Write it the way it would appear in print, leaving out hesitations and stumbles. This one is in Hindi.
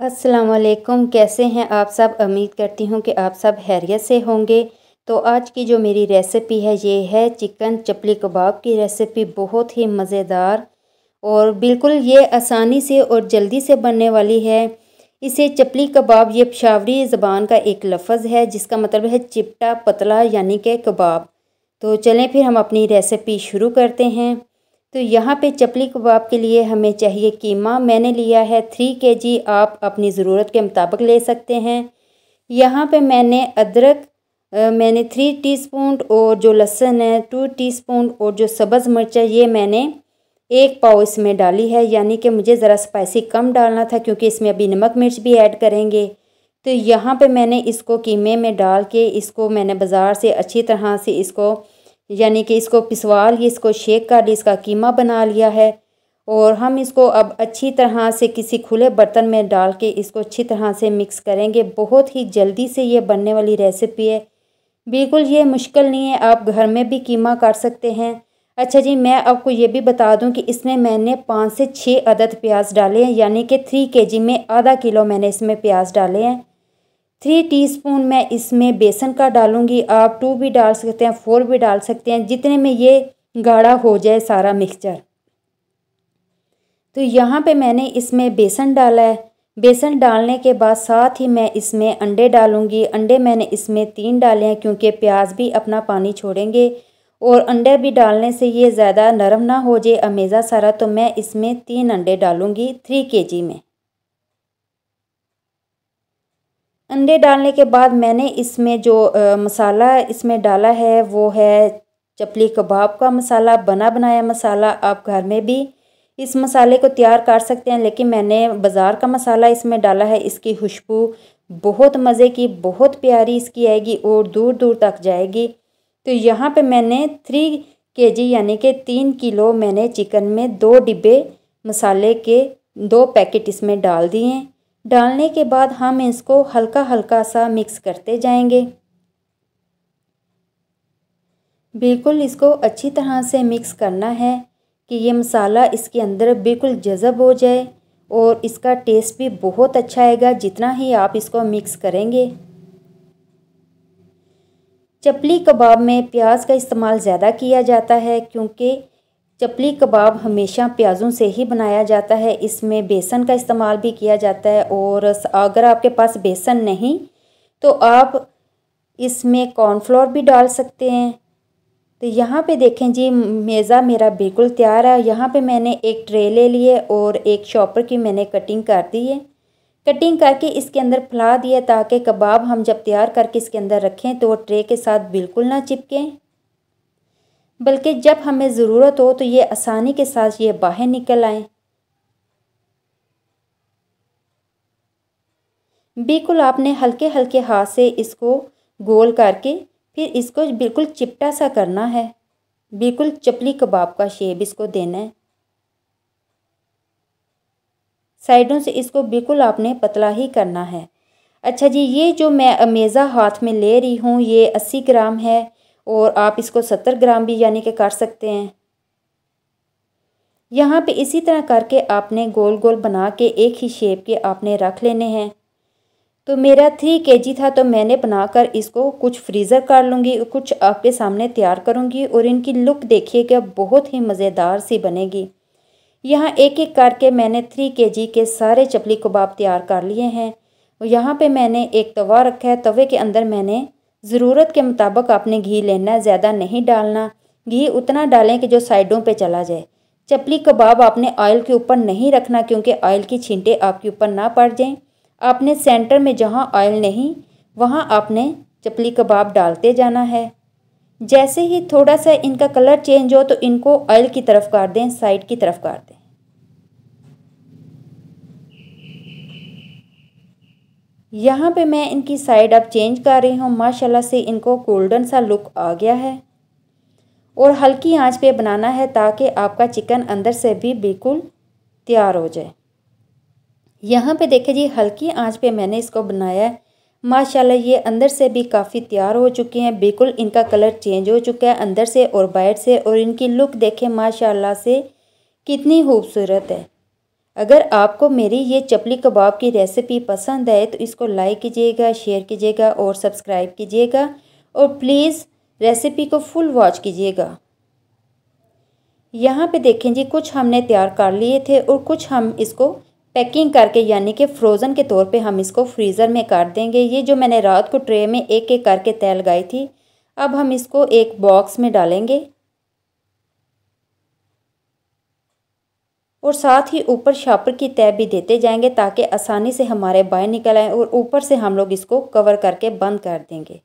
अस्सलाम वालेकुम। कैसे हैं आप सब? उम्मीद करती हूँ कि आप सब खैरियत से होंगे। तो आज की जो मेरी रेसिपी है ये है चिकन चपली कबाब की रेसिपी। बहुत ही मज़ेदार और बिल्कुल ये आसानी से और जल्दी से बनने वाली है। इसे चपली कबाब ये पेशावरी ज़बान का एक लफ्ज़ है जिसका मतलब है चिपटा पतला यानी कि कबाब। तो चलें फिर हम अपनी रेसिपी शुरू करते हैं। तो यहाँ पे चपली कबाब के लिए हमें चाहिए कीमा। मैंने लिया है 3 kg। आप अपनी ज़रूरत के मुताबिक ले सकते हैं। यहाँ पे मैंने अदरक मैंने 3 टीस्पून और जो लहसुन है 2 टीस्पून और जो सब्ज़ मिर्च है ये मैंने 1 पाव इसमें डाली है। यानी कि मुझे ज़रा स्पाइसी कम डालना था क्योंकि इसमें अभी नमक मिर्च भी ऐड करेंगे। तो यहाँ पे मैंने इसको कीमे में डाल के इसको मैंने बाज़ार से अच्छी तरह से इसको यानी कि इसको पिसवा लिए, इसको शेक कर लिया, इसका कीमा बना लिया है। और हम इसको अब अच्छी तरह से किसी खुले बर्तन में डाल के इसको अच्छी तरह से मिक्स करेंगे। बहुत ही जल्दी से ये बनने वाली रेसिपी है, बिल्कुल ये मुश्किल नहीं है, आप घर में भी कीमा कर सकते हैं। अच्छा जी, मैं आपको ये भी बता दूं कि इसमें मैंने 5 से 6 अदद प्याज डाले हैं। यानी कि 3 kg में आधा किलो मैंने इसमें प्याज डाले हैं। 3 टीस्पून मैं इसमें बेसन का डालूंगी। आप 2 भी डाल सकते हैं, 4 भी डाल सकते हैं, जितने में ये गाढ़ा हो जाए सारा मिक्सचर। तो यहाँ पे मैंने इसमें बेसन डाला है। बेसन डालने के बाद साथ ही मैं इसमें अंडे डालूंगी। अंडे मैंने इसमें 3 डाले हैं क्योंकि प्याज भी अपना पानी छोड़ेंगे और अंडे भी डालने से ये ज़्यादा नरम ना हो जाए अमेज़ा सारा। तो मैं इसमें 3 अंडे डालूंगी 3 kg में। अंडे डालने के बाद मैंने इसमें जो मसाला इसमें डाला है वो है चपली कबाब का मसाला, बना बनाया मसाला। आप घर में भी इस मसाले को तैयार कर सकते हैं, लेकिन मैंने बाज़ार का मसाला इसमें डाला है। इसकी खुशबू बहुत मज़े की, बहुत प्यारी इसकी आएगी और दूर दूर तक जाएगी। तो यहाँ पे मैंने 3 kg यानी कि 3 किलो मैंने चिकन में 2 डिब्बे मसाले के 2 पैकेट इसमें डाल दिए हैं। डालने के बाद हम इसको हल्का हल्का सा मिक्स करते जाएंगे। बिल्कुल इसको अच्छी तरह से मिक्स करना है कि ये मसाला इसके अंदर बिल्कुल जज़ब हो जाए और इसका टेस्ट भी बहुत अच्छा आएगा जितना ही आप इसको मिक्स करेंगे। चपली कबाब में प्याज का इस्तेमाल ज़्यादा किया जाता है क्योंकि चपली कबाब हमेशा प्याज़ों से ही बनाया जाता है। इसमें बेसन का इस्तेमाल भी किया जाता है और अगर आपके पास बेसन नहीं तो आप इसमें कॉर्नफ्लोर भी डाल सकते हैं। तो यहाँ पे देखें जी, मेज़ा मेरा बिल्कुल तैयार है। यहाँ पे मैंने एक ट्रे ले लिए और एक शॉपर की मैंने कटिंग कर दी है। कटिंग करके इसके अंदर फैला दिया ताकि कबाब हम जब तैयार करके इसके अंदर रखें तो ट्रे के साथ बिल्कुल ना चिपकें, बल्कि जब हमें ज़रूरत हो तो ये आसानी के साथ ये बाहर निकल आए। बिल्कुल आपने हल्के हल्के हाथ से इसको गोल करके फिर इसको बिल्कुल चिपटा सा करना है। बिल्कुल चपली कबाब का शेप इसको देना है। साइडों से इसको बिल्कुल आपने पतला ही करना है। अच्छा जी, ये जो मैं अमेज़ा हाथ में ले रही हूँ ये 80 ग्राम है और आप इसको 70 ग्राम भी यानी कि कर सकते हैं। यहाँ पे इसी तरह करके आपने गोल गोल बना के एक ही शेप के आपने रख लेने हैं। तो मेरा 3 kg था तो मैंने बनाकर इसको कुछ फ्रीज़र कर लूँगी, कुछ आपके सामने तैयार करूँगी और इनकी लुक देखिएगा बहुत ही मज़ेदार सी बनेगी। यहाँ एक एक करके मैंने 3 kg के सारे चपली कबाब तैयार कर लिए हैं। और यहाँ पे मैंने एक तवा रखा है। तवे के अंदर मैंने ज़रूरत के मुताबिक आपने घी लेना है, ज़्यादा नहीं डालना। घी उतना डालें कि जो साइडों पे चला जाए। चपली कबाब आपने ऑयल के ऊपर नहीं रखना क्योंकि ऑयल की छींटे आपके ऊपर ना पड़ जाएं। आपने सेंटर में जहाँ ऑयल नहीं वहाँ आपने चपली कबाब डालते जाना है। जैसे ही थोड़ा सा इनका कलर चेंज हो तो इनको ऑयल की तरफ कर दें, साइड की तरफ कर दें। यहाँ पे मैं इनकी साइड अब चेंज कर रही हूँ। माशाल्लाह से इनको गोल्डन सा लुक आ गया है और हल्की आंच पे बनाना है ताकि आपका चिकन अंदर से भी बिल्कुल तैयार हो जाए। यहाँ पे देखिए जी, हल्की आंच पे मैंने इसको बनाया है। माशाल्लाह ये अंदर से भी काफ़ी तैयार हो चुके हैं। बिल्कुल इनका कलर चेंज हो चुका है अंदर से और बाहर से, और इनकी लुक देखें माशाल्लाह से कितनी खूबसूरत है। अगर आपको मेरी ये चपली कबाब की रेसिपी पसंद है तो इसको लाइक कीजिएगा, शेयर कीजिएगा और सब्सक्राइब कीजिएगा और प्लीज़ रेसिपी को फुल वॉच कीजिएगा। यहाँ पे देखें जी, कुछ हमने तैयार कर लिए थे और कुछ हम इसको पैकिंग करके यानी कि फ्रोज़न के तौर पे हम इसको फ्रीज़र में कर देंगे। ये जो मैंने रात को ट्रे में एक एक करके तय लगाई थी, अब हम इसको एक बॉक्स में डालेंगे और साथ ही ऊपर शापर की तय भी देते जाएंगे ताकि आसानी से हमारे बाहर निकल आए और ऊपर से हम लोग इसको कवर करके बंद कर देंगे।